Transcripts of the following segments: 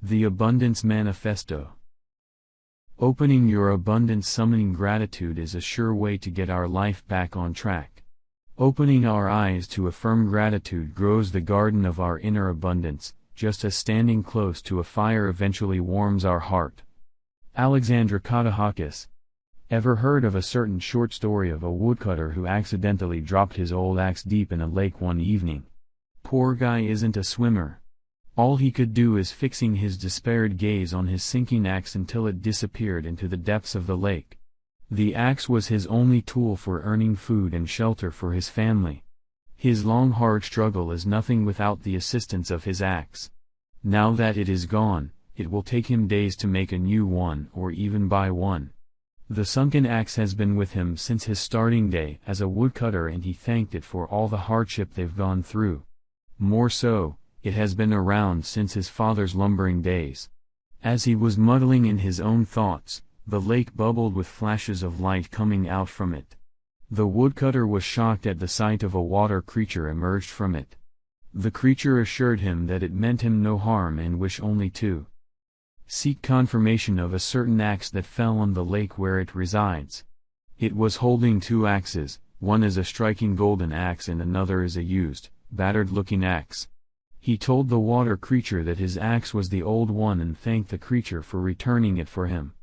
The Abundance Manifesto. Opening your abundance summoning gratitude is a sure way to get our life back on track. Opening our eyes to affirm gratitude grows the garden of our inner abundance, just as standing close to a fire eventually warms our heart. Alexandra Katahakis. Ever heard of a certain short story of a woodcutter who accidentally dropped his old axe deep in a lake one evening? Poor guy isn't a swimmer. All he could do is fixing his despaired gaze on his sinking axe until it disappeared into the depths of the lake. The axe was his only tool for earning food and shelter for his family. His long hard struggle is nothing without the assistance of his axe. Now that it is gone, it will take him days to make a new one or even buy one. The sunken axe has been with him since his starting day as a woodcutter, and he thanked it for all the hardship they've gone through. More so, it has been around since his father's lumbering days. As he was muddling in his own thoughts, the lake bubbled with flashes of light coming out from it. The woodcutter was shocked at the sight of a water creature emerged from it. The creature assured him that it meant him no harm and wished only to seek confirmation of a certain axe that fell on the lake where it resides. It was holding two axes, one is a striking golden axe and another is a used, battered-looking axe. He told the water creature that his axe was the old one and thanked the creature for returning it for him.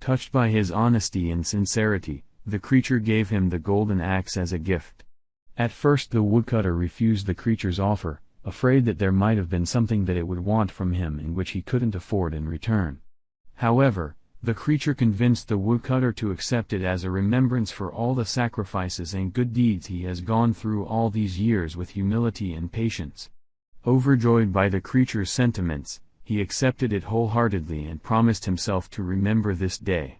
Touched by his honesty and sincerity, the creature gave him the golden axe as a gift. At first the woodcutter refused the creature's offer, afraid that there might have been something that it would want from him and which he couldn't afford in return. However, the creature convinced the woodcutter to accept it as a remembrance for all the sacrifices and good deeds he has gone through all these years with humility and patience. Overjoyed by the creature's sentiments, he accepted it wholeheartedly and promised himself to remember this day.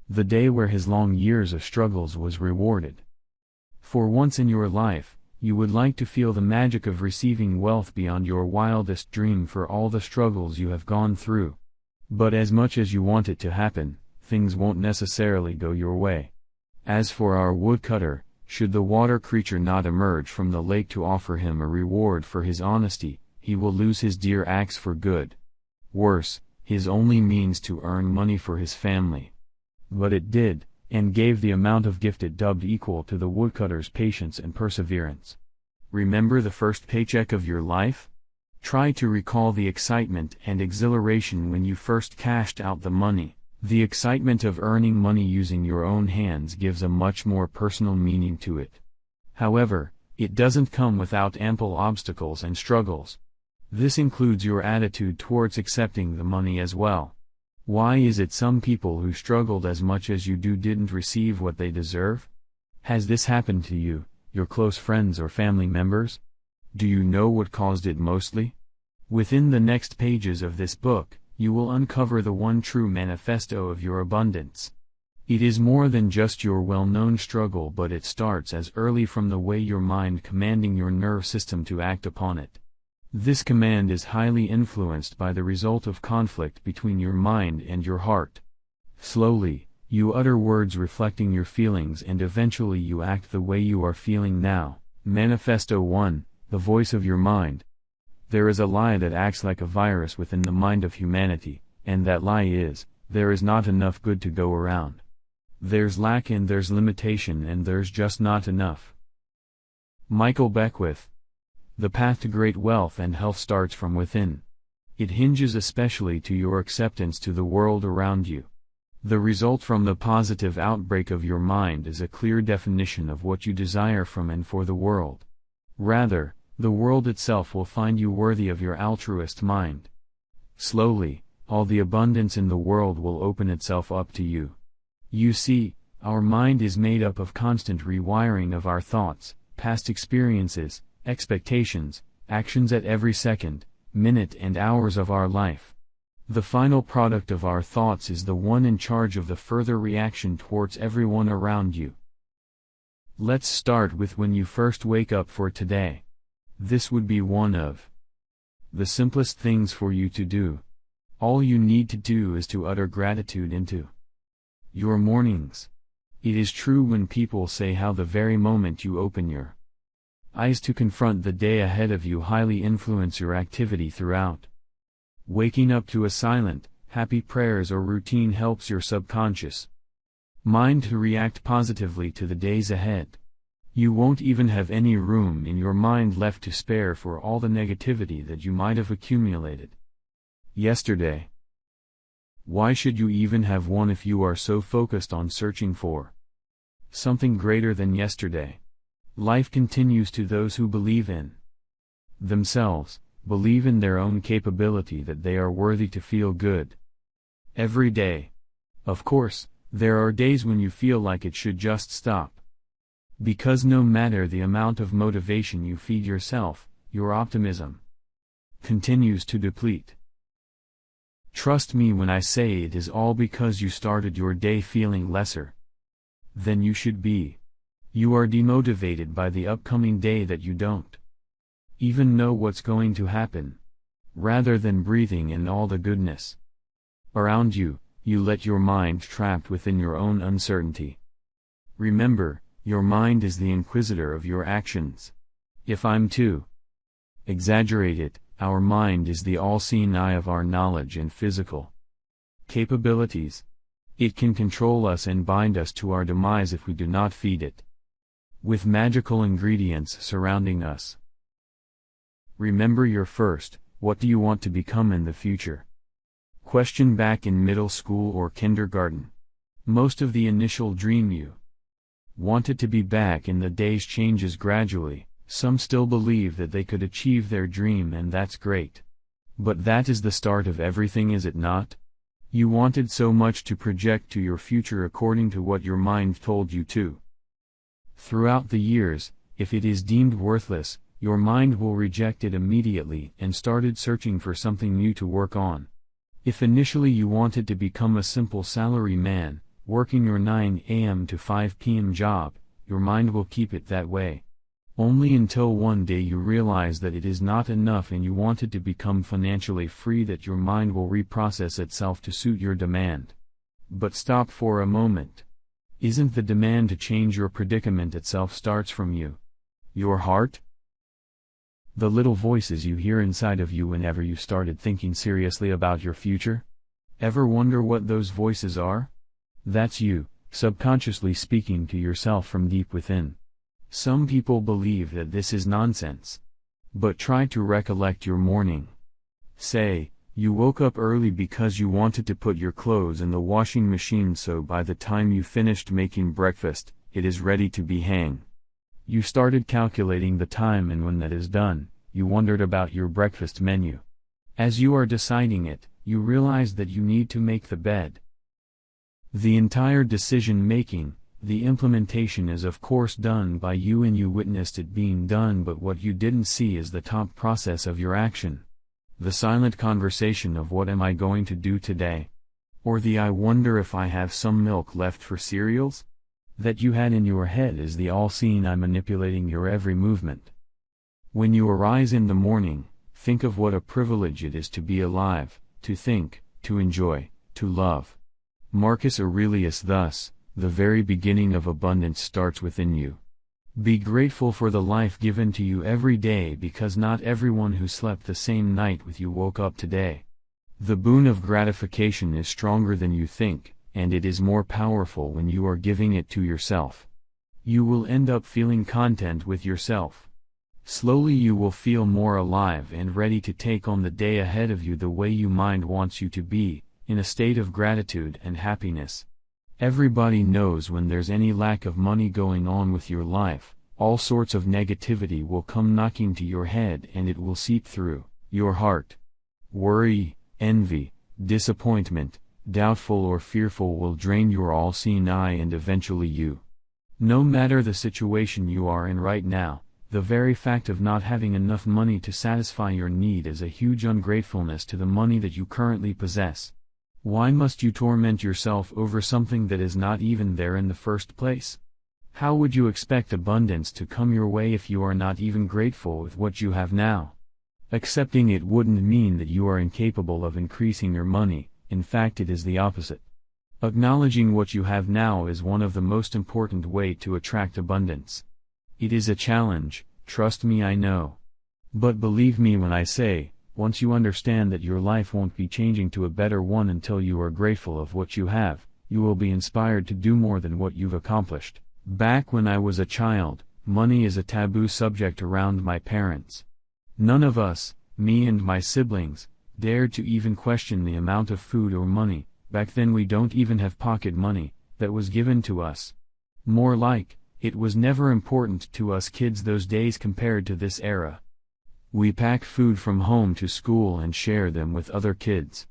The day where his long years of struggles was rewarded. For once in your life, you would like to feel the magic of receiving wealth beyond your wildest dream for all the struggles you have gone through. But as much as you want it to happen, things won't necessarily go your way. As for our woodcutter, should the water creature not emerge from the lake to offer him a reward for his honesty, he will lose his dear axe for good. Worse, his only means to earn money for his family. But it did, and gave the amount of gift it dubbed equal to the woodcutter's patience and perseverance. Remember the first paycheck of your life? Try to recall the excitement and exhilaration when you first cashed out the money. The excitement of earning money using your own hands gives a much more personal meaning to it. However, it doesn't come without ample obstacles and struggles. This includes your attitude towards accepting the money as well. Why is it some people who struggled as much as you do didn't receive what they deserve? Has this happened to you, your close friends or family members? Do you know what caused it mostly? Within the next pages of this book, you will uncover the one true manifesto of your abundance. It is more than just your well-known struggle, but it starts as early from the way your mind commanding your nerve system to act upon it. This command is highly influenced by the result of conflict between your mind and your heart. Slowly, you utter words reflecting your feelings and eventually you act the way you are feeling now. Manifesto 1, the voice of your mind. There is a lie that acts like a virus within the mind of humanity, and that lie is, there is not enough good to go around. There's lack and there's limitation and there's just not enough. Michael Beckwith. The path to great wealth and health starts from within. It hinges especially to your acceptance to the world around you. The result from the positive outbreak of your mind is a clear definition of what you desire from and for the world. Rather, the world itself will find you worthy of your altruist mind. Slowly, all the abundance in the world will open itself up to you. You see, our mind is made up of constant rewiring of our thoughts, past experiences, expectations, actions at every second, minute and hours of our life. The final product of our thoughts is the one in charge of the further reaction towards everyone around you. Let's start with when you first wake up for today. This would be one of the simplest things for you to do. All you need to do is to utter gratitude into your mornings. It is true when people say how the very moment you open your eyes to confront the day ahead of you highly influence your activity throughout Waking up to a silent, happy prayers or routine helps your subconscious mind to react positively to the days ahead. You won't even have any room in your mind left to spare for all the negativity that you might have accumulated yesterday. Why should you even have one if you are so focused on searching for something greater than yesterday? Life continues to those who believe in themselves, believe in their own capability, that they are worthy to feel good every day. Of course, there are days when you feel like it should just stop. Because no matter the amount of motivation you feed yourself, your optimism continues to deplete. Trust me when I say it is all because you started your day feeling lesser than you should be. You are demotivated by the upcoming day that you don't even know what's going to happen. Rather than breathing in all the goodness around you, you let your mind trapped within your own uncertainty. Remember, your mind is the inquisitor of your actions. If I'm to exaggerate it, our mind is the all-seeing eye of our knowledge and physical capabilities. It can control us and bind us to our demise if we do not feed it with magical ingredients surrounding us. Remember your first, what do you want to become in the future? Question back in middle school or kindergarten. Most of the initial dream you wanted to be back in the days changes gradually. Some still believe that they could achieve their dream, and that's great. But that is the start of everything, is it not? You wanted so much to project to your future according to what your mind told you to. Throughout the years, if it is deemed worthless, your mind will reject it immediately and started searching for something new to work on. If initially you wanted to become a simple salary man, working your 9 a.m. to 5 p.m. job, your mind will keep it that way. Only until one day you realize that it is not enough and you wanted to become financially free that your mind will reprocess itself to suit your demand. But stop for a moment. Isn't the demand to change your predicament itself starts from you? Your heart? The little voices you hear inside of you whenever you started thinking seriously about your future? Ever wonder what those voices are? That's you, subconsciously speaking to yourself from deep within. Some people believe that this is nonsense. But try to recollect your morning. Say, you woke up early because you wanted to put your clothes in the washing machine so by the time you finished making breakfast, it is ready to be hung. You started calculating the time, and when that is done, you wondered about your breakfast menu. As you are deciding it, you realize that you need to make the bed. The entire decision-making, the implementation is of course done by you and you witnessed it being done, but what you didn't see is the top process of your action. The silent conversation of what am I going to do today? Or the I wonder if I have some milk left for cereals? That you had in your head is the all-seeing eye manipulating your every movement. When you arise in the morning, think of what a privilege it is to be alive, to think, to enjoy, to love. Marcus Aurelius thus, the very beginning of abundance starts within you. Be grateful for the life given to you every day, because not everyone who slept the same night with you woke up today. The boon of gratification is stronger than you think, and it is more powerful when you are giving it to yourself. You will end up feeling content with yourself. Slowly you will feel more alive and ready to take on the day ahead of you the way your mind wants you to be, in a state of gratitude and happiness. Everybody knows when there's any lack of money going on with your life, all sorts of negativity will come knocking to your head and it will seep through your heart. Worry, envy, disappointment, doubtful or fearful will drain your all-seeing eye and eventually you. No matter the situation you are in right now, the very fact of not having enough money to satisfy your need is a huge ungratefulness to the money that you currently possess. Why must you torment yourself over something that is not even there in the first place? How would you expect abundance to come your way if you are not even grateful with what you have now? Accepting it wouldn't mean that you are incapable of increasing your money, in fact it is the opposite. Acknowledging what you have now is one of the most important ways to attract abundance. It is a challenge, trust me I know. But believe me when I say, once you understand that your life won't be changing to a better one until you are grateful of what you have, you will be inspired to do more than what you've accomplished. Back when I was a child, money is a taboo subject around my parents. None of us, me and my siblings, dared to even question the amount of food or money. Back then we don't even have pocket money, that was given to us. More like, it was never important to us kids those days compared to this era. We pack food from home to school and share them with other kids.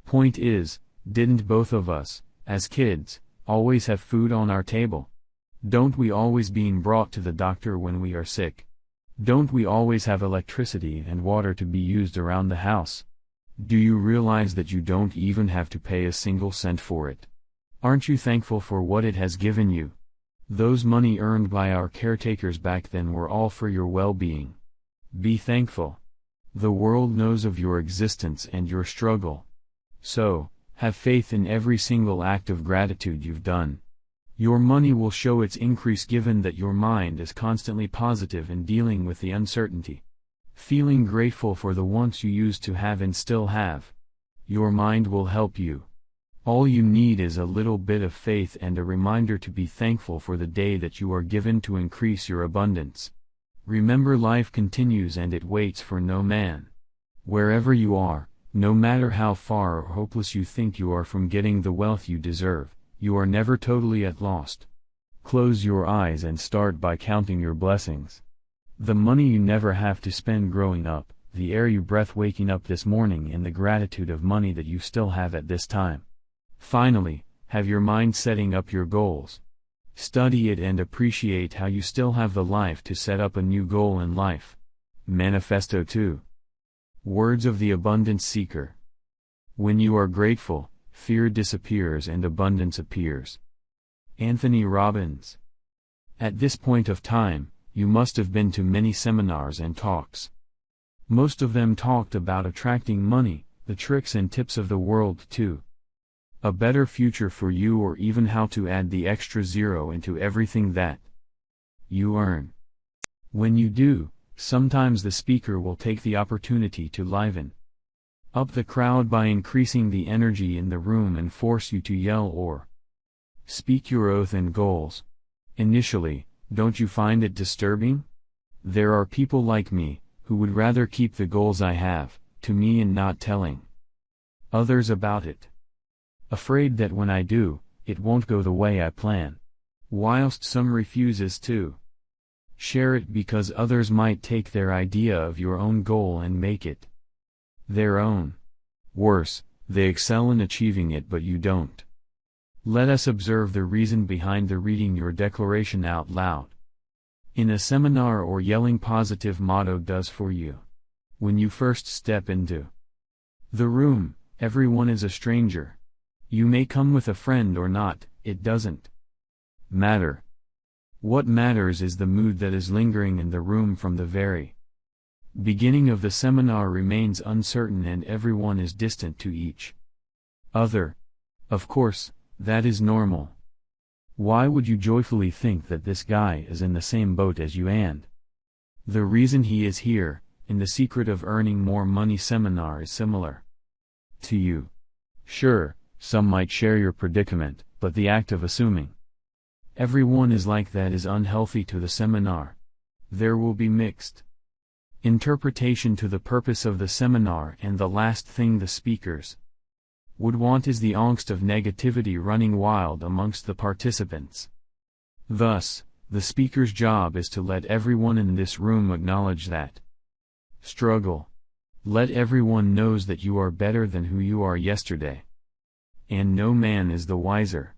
Point is, didn't both of us, as kids, always have food on our table? Don't we always being brought to the doctor when we are sick? Don't we always have electricity and water to be used around the house? Do you realize that you don't even have to pay a single cent for it? Aren't you thankful for what it has given you? Those money earned by our caretakers back then were all for your well-being. Be thankful. The world knows of your existence and your struggle. So, have faith in every single act of gratitude you've done. Your money will show its increase given that your mind is constantly positive in dealing with the uncertainty. Feeling grateful for the wants you used to have and still have. Your mind will help you. All you need is a little bit of faith and a reminder to be thankful for the day that you are given to increase your abundance. Remember, life continues and it waits for no man. Wherever you are, no matter how far or hopeless you think you are from getting the wealth you deserve, you are never totally at lost. Close your eyes and start by counting your blessings. The money you never have to spend growing up, the air you breathe waking up this morning, and the gratitude of money that you still have at this time. Finally, have your mind setting up your goals. Study it and appreciate how you still have the life to set up a new goal in life. Manifesto 2. Words of the Abundance Seeker. When you are grateful, fear disappears and abundance appears. Anthony Robbins. At this point of time, you must have been to many seminars and talks. Most of them talked about attracting money, the tricks and tips of the world too. A better future for you, or even how to add the extra zero into everything that you earn. When you do, sometimes the speaker will take the opportunity to liven up the crowd by increasing the energy in the room and force you to yell or speak your oath and goals. Initially, don't you find it disturbing? There are people like me, who would rather keep the goals I have, to me, and not telling others about it. Afraid that when I do, it won't go the way I plan. Whilst some refuses to share it because others might take their idea of your own goal and make it their own. Worse, they excel in achieving it but you don't. Let us observe the reason behind the reading your declaration out loud in a seminar or yelling positive motto does for you. When you first step into the room, everyone is a stranger. You may come with a friend or not, it doesn't matter. What matters is the mood that is lingering in the room from the very beginning of the seminar remains uncertain and everyone is distant to each other. Of course, that is normal. Why would you joyfully think that this guy is in the same boat as you? And the reason he is here, in the Secret of Earning More Money seminar, is similar to you. Sure, some might share your predicament, but the act of assuming everyone is like that is unhealthy to the seminar. There will be mixed interpretation to the purpose of the seminar, and the last thing the speakers would want is the angst of negativity running wild amongst the participants. Thus, the speaker's job is to let everyone in this room acknowledge that struggle. Let everyone knows that you are better than who you are yesterday. And no man is the wiser.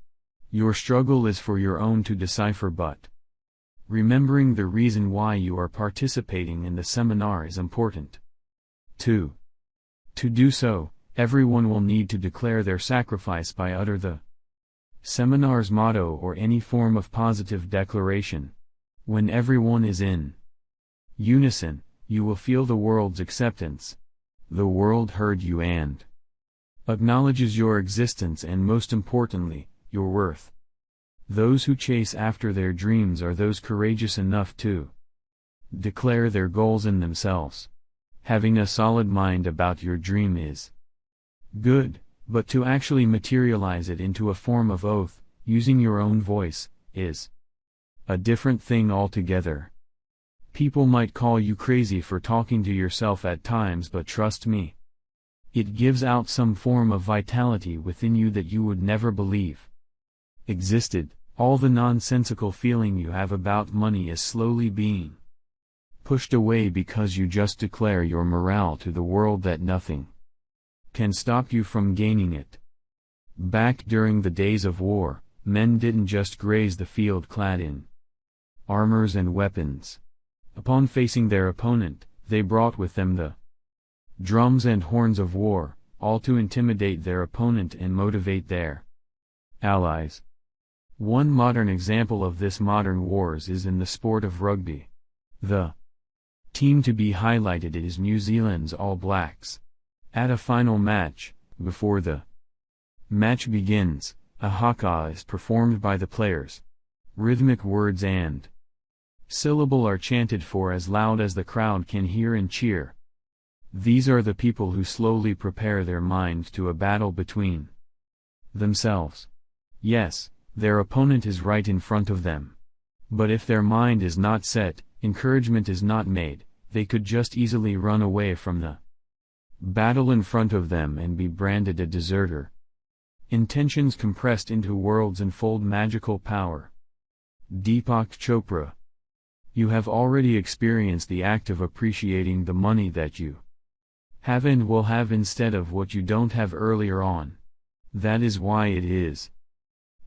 Your struggle is for your own to decipher, but remembering the reason why you are participating in the seminar is important. 2. To do so, everyone will need to declare their sacrifice by utter the seminar's motto or any form of positive declaration. When everyone is in unison, you will feel the world's acceptance. The world heard you and acknowledges your existence and, most importantly, your worth. Those who chase after their dreams are those courageous enough to declare their goals in themselves. Having a solid mind about your dream is good, but to actually materialize it into a form of oath, using your own voice, is a different thing altogether. People might call you crazy for talking to yourself at times, but trust me, it gives out some form of vitality within you that you would never believe existed. All the nonsensical feeling you have about money is slowly being pushed away because you just declare your morale to the world that nothing can stop you from gaining it. Back during the days of war, men didn't just graze the field clad in armors and weapons. Upon facing their opponent, they brought with them the drums and horns of war, all to intimidate their opponent and motivate their allies. One modern example of this modern wars is in the sport of rugby. The team to be highlighted is New Zealand's All Blacks. At a final match, before the match begins, a haka is performed by the players. Rhythmic words and syllable are chanted for as loud as the crowd can hear and cheer. These are the people who slowly prepare their mind to a battle between themselves. Yes, their opponent is right in front of them. But if their mind is not set, encouragement is not made, they could just easily run away from the battle in front of them and be branded a deserter. Intentions compressed into worlds unfold magical power. Deepak Chopra. You have already experienced the act of appreciating the money that you have and will have instead of what you don't have earlier on. That is why it is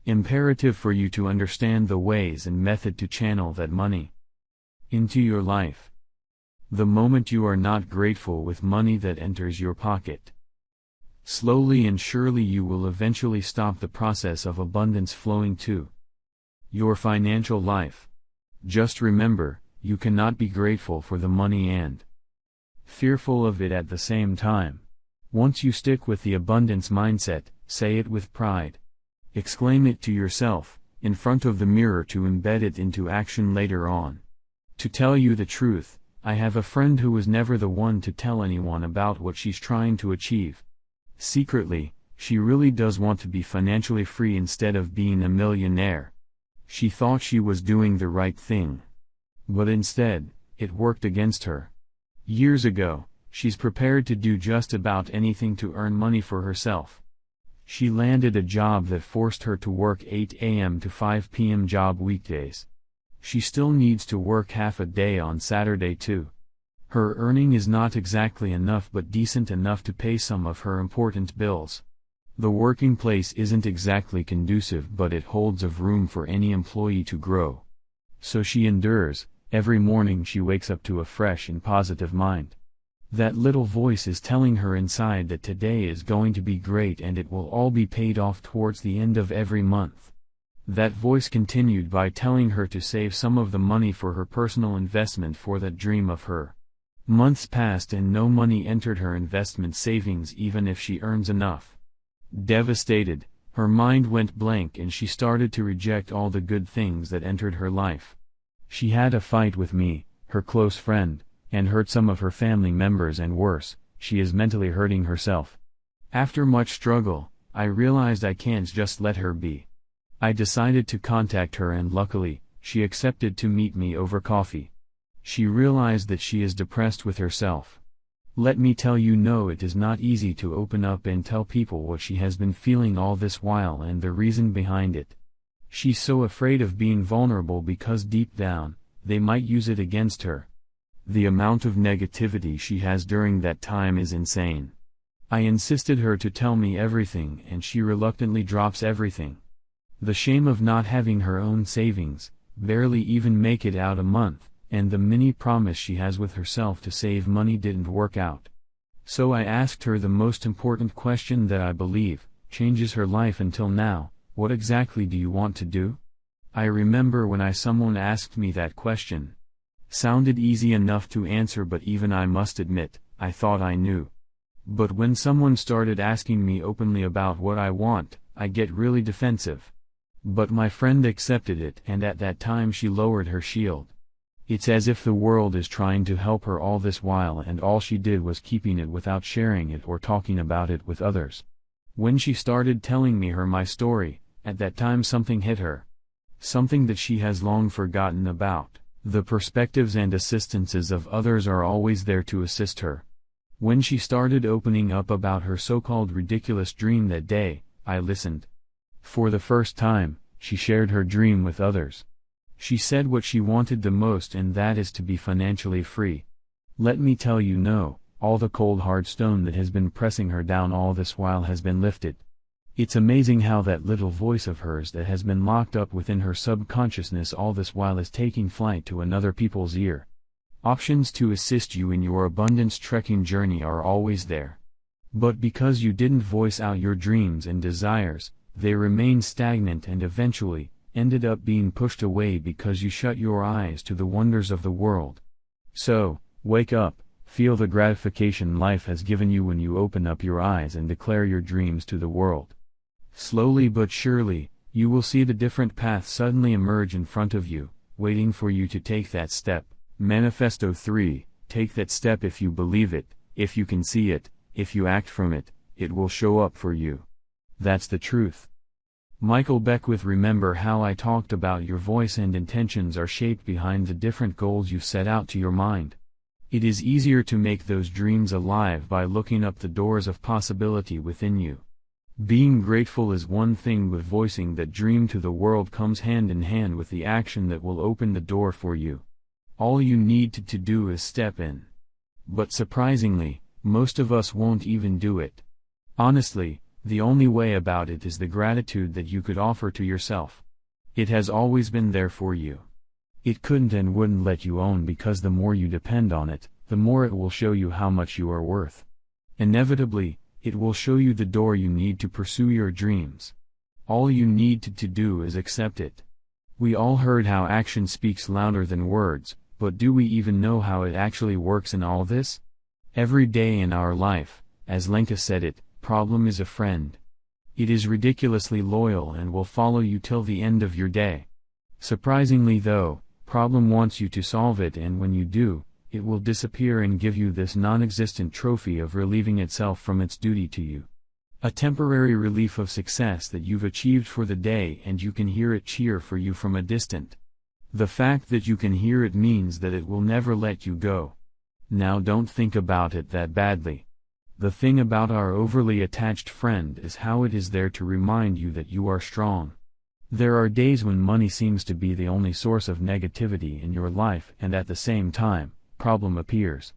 imperative for you to understand the ways and method to channel that money into your life. The moment you are not grateful with money that enters your pocket, slowly and surely you will eventually stop the process of abundance flowing to your financial life. Just remember, you cannot be grateful for the money and fearful of it at the same time. Once you stick with the abundance mindset, say it with pride. Exclaim it to yourself, in front of the mirror to embed it into action later on. To tell you the truth, I have a friend who was never the one to tell anyone about what she's trying to achieve. Secretly, she really does want to be financially free instead of being a millionaire. She thought she was doing the right thing. But instead, it worked against her. Years ago, she's prepared to do just about anything to earn money for herself. She landed a job that forced her to work 8 a.m. to 5 p.m. job weekdays. She still needs to work half a day on Saturday too. Her earning is not exactly enough but decent enough to pay some of her important bills. The working place isn't exactly conducive but it holds of room for any employee to grow. So she endures. Every morning she wakes up to a fresh and positive mind. That little voice is telling her inside that today is going to be great and it will all be paid off towards the end of every month. That voice continued by telling her to save some of the money for her personal investment for that dream of her. Months passed and no money entered her investment savings even if she earns enough. Devastated, her mind went blank and she started to reject all the good things that entered her life. She had a fight with me, her close friend, and hurt some of her family members and worse, she is mentally hurting herself. After much struggle, I realized I can't just let her be. I decided to contact her and luckily, she accepted to meet me over coffee. She realized that she is depressed with herself. Let me tell you, no, it is not easy to open up and tell people what she has been feeling all this while and the reason behind it. She's so afraid of being vulnerable because deep down, they might use it against her. The amount of negativity she has during that time is insane. I insisted her to tell me everything and she reluctantly drops everything. The shame of not having her own savings, barely even make it out a month, and the mini promise she has with herself to save money didn't work out. So I asked her the most important question that I believe changes her life until now: what exactly do you want to do? I remember when someone asked me that question. Sounded easy enough to answer, but even I must admit, I thought I knew. But when someone started asking me openly about what I want, I get really defensive. But my friend accepted it and at that time she lowered her shield. It's as if the world is trying to help her all this while, and all she did was keeping it without sharing it or talking about it with others. When she started telling me my story, at that time something hit her. Something that she has long forgotten about. The perspectives and assistances of others are always there to assist her. When she started opening up about her so-called ridiculous dream that day, I listened. For the first time, she shared her dream with others. She said what she wanted the most, and that is to be financially free. Let me tell you, no, all the cold hard stone that has been pressing her down all this while has been lifted. It's amazing how that little voice of hers that has been locked up within her subconsciousness all this while is taking flight to another people's ear. Options to assist you in your abundance trekking journey are always there. But because you didn't voice out your dreams and desires, they remained stagnant and eventually ended up being pushed away because you shut your eyes to the wonders of the world. So, wake up, feel the gratification life has given you when you open up your eyes and declare your dreams to the world. Slowly but surely, you will see the different paths suddenly emerge in front of you, waiting for you to take that step. Manifesto 3, take that step. If you believe it, if you can see it, if you act from it, it will show up for you. That's the truth. Michael Beckwith. Remember how I talked about your voice and intentions are shaped behind the different goals you set out to your mind. It is easier to make those dreams alive by looking up the doors of possibility within you. Being grateful is one thing, but voicing that dream to the world comes hand in hand with the action that will open the door for you. All you need to do is step in. But surprisingly, most of us won't even do it. Honestly, the only way about it is the gratitude that you could offer to yourself. It has always been there for you. It couldn't and wouldn't let you own, because the more you depend on it, the more it will show you how much you are worth. Inevitably, it will show you the door you need to pursue your dreams. All you need to do is accept it. We all heard how action speaks louder than words, but do we even know how it actually works in all this? Every day in our life, as Lenka said it, problem is a friend. It is ridiculously loyal and will follow you till the end of your day. Surprisingly though, problem wants you to solve it, and when you do, it will disappear and give you this non-existent trophy of relieving itself from its duty to you. A temporary relief of success that you've achieved for the day, and you can hear it cheer for you from a distance. The fact that you can hear it means that it will never let you go. Now don't think about it that badly. The thing about our overly attached friend is how it is there to remind you that you are strong. There are days when money seems to be the only source of negativity in your life, and at the same time, problem appears.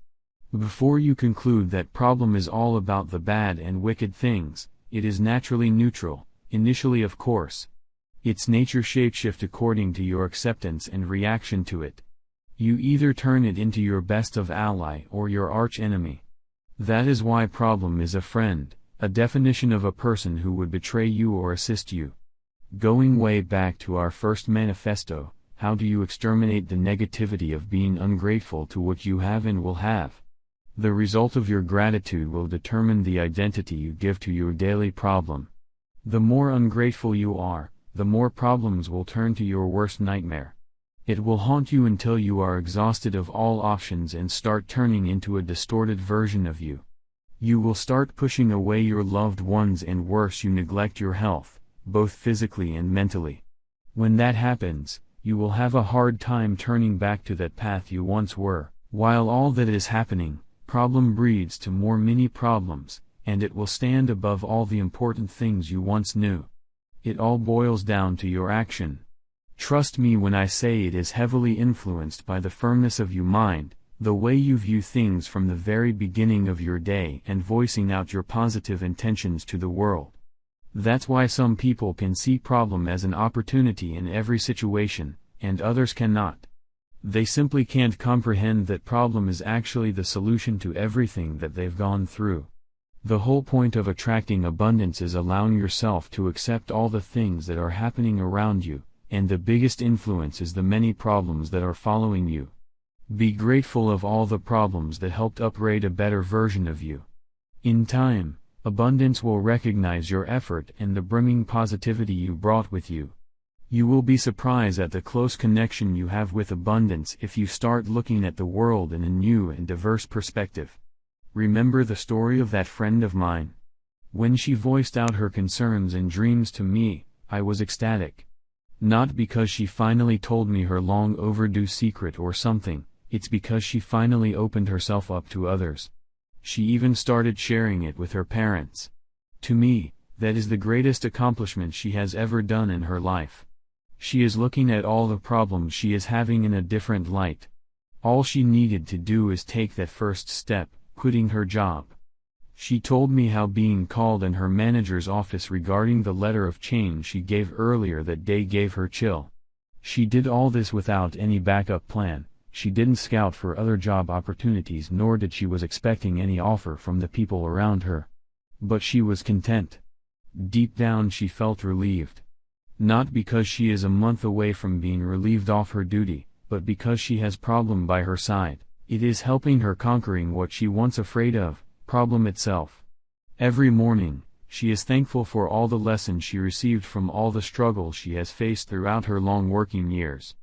Before you conclude that problem is all about the bad and wicked things, it is naturally neutral, initially of course. Its nature shapeshift according to your acceptance and reaction to it. You either turn it into your best of ally or your arch enemy. That is why problem is a friend, a definition of a person who would betray you or assist you. Going way back to our first manifesto, how do you exterminate the negativity of being ungrateful to what you have and will have? The result of your gratitude will determine the identity you give to your daily problem. The more ungrateful you are, the more problems will turn to your worst nightmare. It will haunt you until you are exhausted of all options and start turning into a distorted version of you. You will start pushing away your loved ones, and worse, you neglect your health, both physically and mentally. When that happens, you will have a hard time turning back to that path you once were. While all that is happening, problem breeds to more mini problems, and it will stand above all the important things you once knew. It all boils down to your action. Trust me when I say it is heavily influenced by the firmness of your mind, the way you view things from the very beginning of your day, and voicing out your positive intentions to the world. That's why some people can see problem as an opportunity in every situation, and others cannot. They simply can't comprehend that problem is actually the solution to everything that they've gone through. The whole point of attracting abundance is allowing yourself to accept all the things that are happening around you, and the biggest influence is the many problems that are following you. Be grateful of all the problems that helped upgrade a better version of you. In time, abundance will recognize your effort and the brimming positivity you brought with you. You will be surprised at the close connection you have with abundance if you start looking at the world in a new and diverse perspective. Remember the story of that friend of mine? When she voiced out her concerns and dreams to me, I was ecstatic. Not because she finally told me her long overdue secret or something, it's because she finally opened herself up to others. She even started sharing it with her parents. To me, that is the greatest accomplishment she has ever done in her life. She is looking at all the problems she is having in a different light. All she needed to do is take that first step, quitting her job. She told me how being called in her manager's office regarding the letter of change she gave earlier that day gave her chill. She did all this without any backup plan. She didn't scout for other job opportunities, nor did she was expecting any offer from the people around her. But she was content. Deep down she felt relieved. Not because she is a month away from being relieved off her duty, but because she has problem by her side. It is helping her conquering what she once afraid of, problem itself. Every morning, she is thankful for all the lessons she received from all the struggles she has faced throughout her long working years.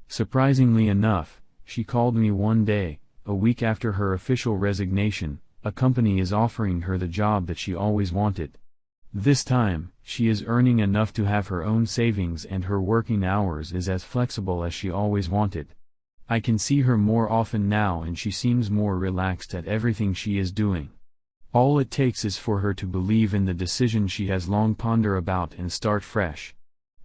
Surprisingly enough, she called me one day, a week after her official resignation. A company is offering her the job that she always wanted. This time, she is earning enough to have her own savings and her working hours is as flexible as she always wanted. I can see her more often now and she seems more relaxed at everything she is doing. All it takes is for her to believe in the decision she has long pondered about and start fresh.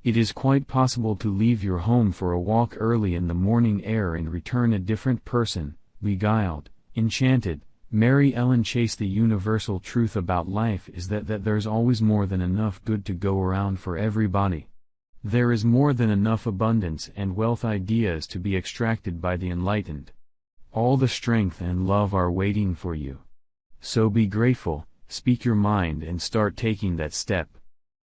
It is quite possible to leave your home for a walk early in the morning air and return a different person, beguiled, enchanted. Mary Ellen Chase. The universal truth about life is that there's always more than enough good to go around for everybody. There is more than enough abundance and wealth ideas to be extracted by the enlightened. All the strength and love are waiting for you. So be grateful, speak your mind and start taking that step.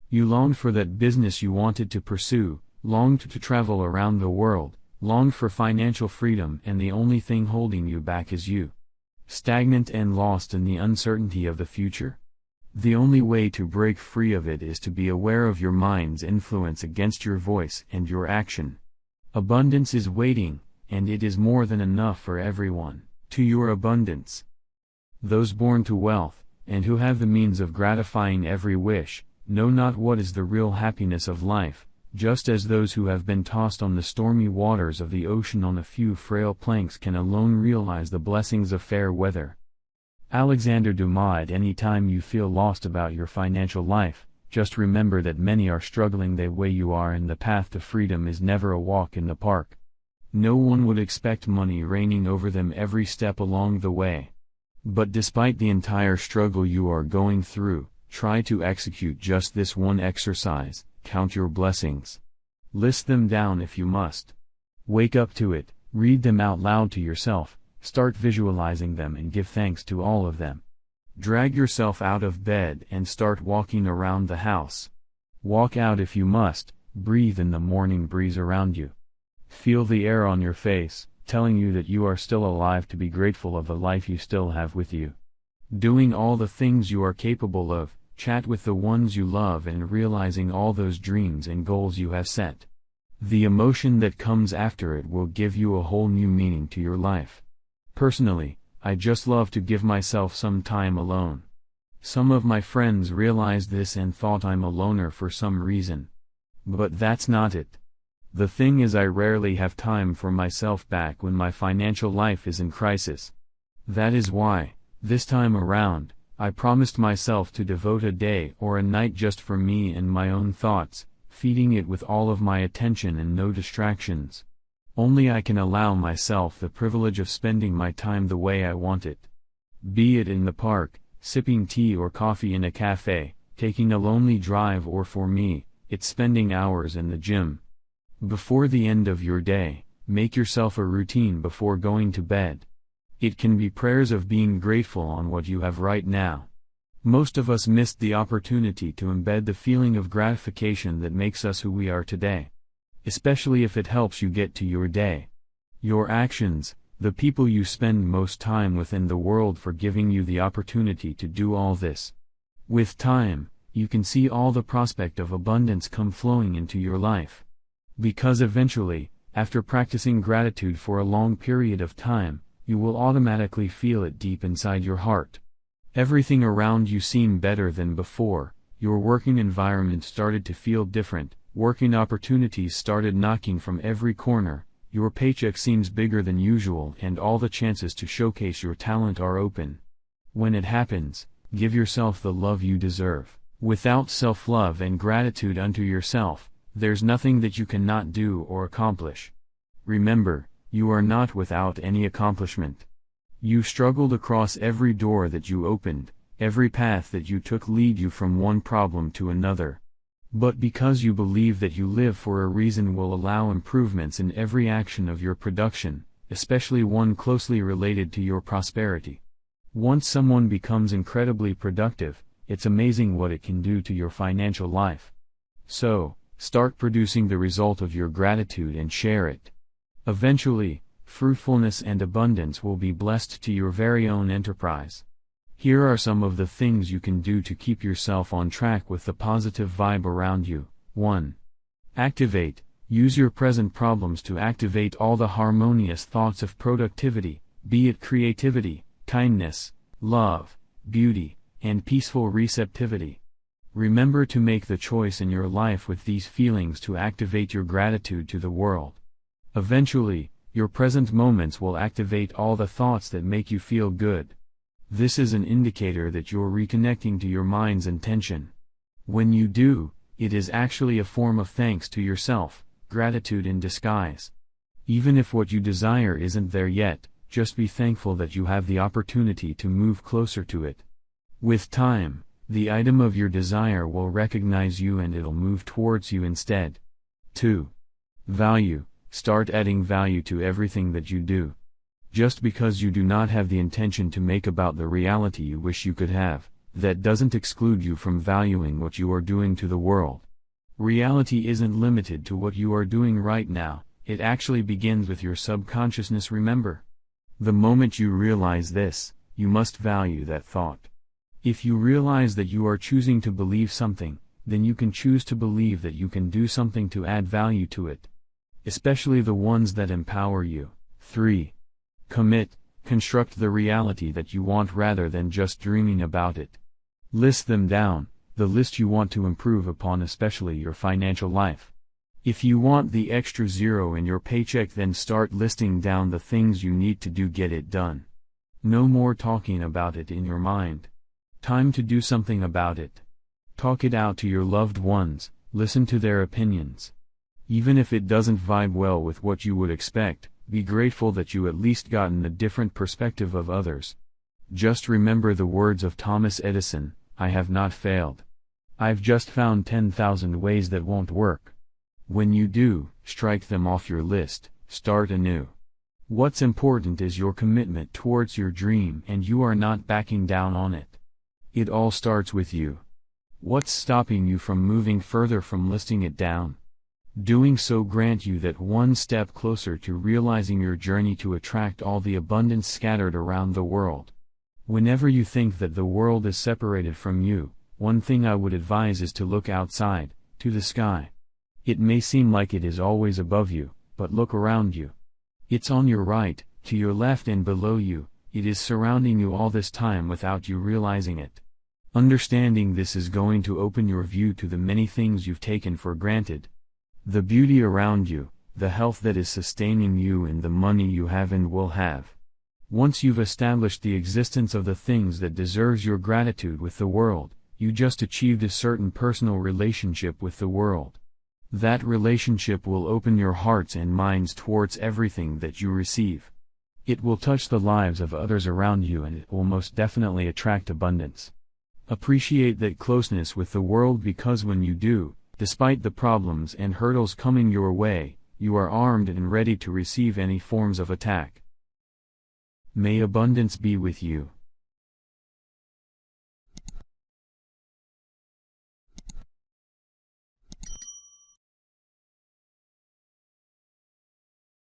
You longed for that business you wanted to pursue, longed to travel around the world, longed for financial freedom, and the only thing holding you back is you. Stagnant and lost in the uncertainty of the future? The only way to break free of it is to be aware of your mind's influence against your voice and your action. Abundance is waiting, and it is more than enough for everyone. To your abundance. Those born to wealth, and who have the means of gratifying every wish, know not what is the real happiness of life, just as those who have been tossed on the stormy waters of the ocean on a few frail planks can alone realize the blessings of fair weather. Alexander Dumas. At any time you feel lost about your financial life, just remember that many are struggling the way you are, and the path to freedom is never a walk in the park. No one would expect money raining over them every step along the way. But despite the entire struggle you are going through, try to execute just this one exercise. Count your blessings. List them down if you must. Wake up to it, read them out loud to yourself, start visualizing them and give thanks to all of them. Drag yourself out of bed and start walking around the house. Walk out if you must, breathe in the morning breeze around you. Feel the air on your face, telling you that you are still alive, to be grateful of the life you still have with you. Doing all the things you are capable of. Chat with the ones you love and realizing all those dreams and goals you have set. The emotion that comes after it will give you a whole new meaning to your life. Personally, I just love to give myself some time alone. Some of my friends realized this and thought I'm a loner for some reason. But that's not it. The thing is, I rarely have time for myself back when my financial life is in crisis. That is why, this time around, I promised myself to devote a day or a night just for me and my own thoughts, feeding it with all of my attention and no distractions. Only I can allow myself the privilege of spending my time the way I want it. Be it in the park, sipping tea or coffee in a cafe, taking a lonely drive, or for me, it's spending hours in the gym. Before the end of your day, make yourself a routine before going to bed. It can be prayers of being grateful on what you have right now. Most of us missed the opportunity to embed the feeling of gratification that makes us who we are today. Especially if it helps you get to your day. Your actions, the people you spend most time with in the world, for giving you the opportunity to do all this. With time, you can see all the prospect of abundance come flowing into your life. Because eventually, after practicing gratitude for a long period of time, you will automatically feel it deep inside your heart. Everything around you seemed better than before, your working environment started to feel different, working opportunities started knocking from every corner, your paycheck seems bigger than usual, and all the chances to showcase your talent are open. When it happens, give yourself the love you deserve. Without self-love and gratitude unto yourself, there's nothing that you cannot do or accomplish. Remember, you are not without any accomplishment. You struggled across every door that you opened, every path that you took lead you from one problem to another. But because you believe that you live for a reason will allow improvements in every action of your production, especially one closely related to your prosperity. Once someone becomes incredibly productive, it's amazing what it can do to your financial life. So, start producing the result of your gratitude and share it. Eventually, fruitfulness and abundance will be blessed to your very own enterprise. Here are some of the things you can do to keep yourself on track with the positive vibe around you. 1. Activate. Use your present problems to activate all the harmonious thoughts of productivity, be it creativity, kindness, love, beauty, and peaceful receptivity. Remember to make the choice in your life with these feelings to activate your gratitude to the world. Eventually, your present moments will activate all the thoughts that make you feel good. This is an indicator that you're reconnecting to your mind's intention. When you do, it is actually a form of thanks to yourself, gratitude in disguise. Even if what you desire isn't there yet, just be thankful that you have the opportunity to move closer to it. With time, the item of your desire will recognize you and it'll move towards you instead. 2. Value. Start adding value to everything that you do. Just because you do not have the intention to make about the reality you wish you could have, that doesn't exclude you from valuing what you are doing to the world. Reality isn't limited to what you are doing right now, it actually begins with your subconsciousness. Remember. The moment you realize this, you must value that thought. If you realize that you are choosing to believe something, then you can choose to believe that you can do something to add value to it. Especially the ones that empower you. 3. Commit. Construct the reality that you want rather than just dreaming about it. List them down, the list you want to improve upon, especially your financial life. If you want the extra zero in your paycheck, then start listing down the things you need to do. Get it done. No more talking about it in your mind. Time to do something about it. Talk it out to your loved ones, listen to their opinions. Even if it doesn't vibe well with what you would expect, be grateful that you at least gotten a different perspective of others. Just remember the words of Thomas Edison, "I have not failed. I've just found 10,000 ways that won't work." When you do, strike them off your list, start anew. What's important is your commitment towards your dream, and you are not backing down on it. It all starts with you. What's stopping you from moving further, from listing it down? Doing so grant you that one step closer to realizing your journey to attract all the abundance scattered around the world. Whenever you think that the world is separated from you, one thing I would advise is to look outside, to the sky. It may seem like it is always above you, but look around you. It's on your right, to your left and below you, it is surrounding you all this time without you realizing it. Understanding this is going to open your view to the many things you've taken for granted. The beauty around you, the health that is sustaining you, and the money you have and will have. Once you've established the existence of the things that deserves your gratitude with the world, you just achieved a certain personal relationship with the world. That relationship will open your hearts and minds towards everything that you receive. It will touch the lives of others around you, and it will most definitely attract abundance. Appreciate that closeness with the world, because when you do, despite the problems and hurdles coming your way, you are armed and ready to receive any forms of attack. May abundance be with you.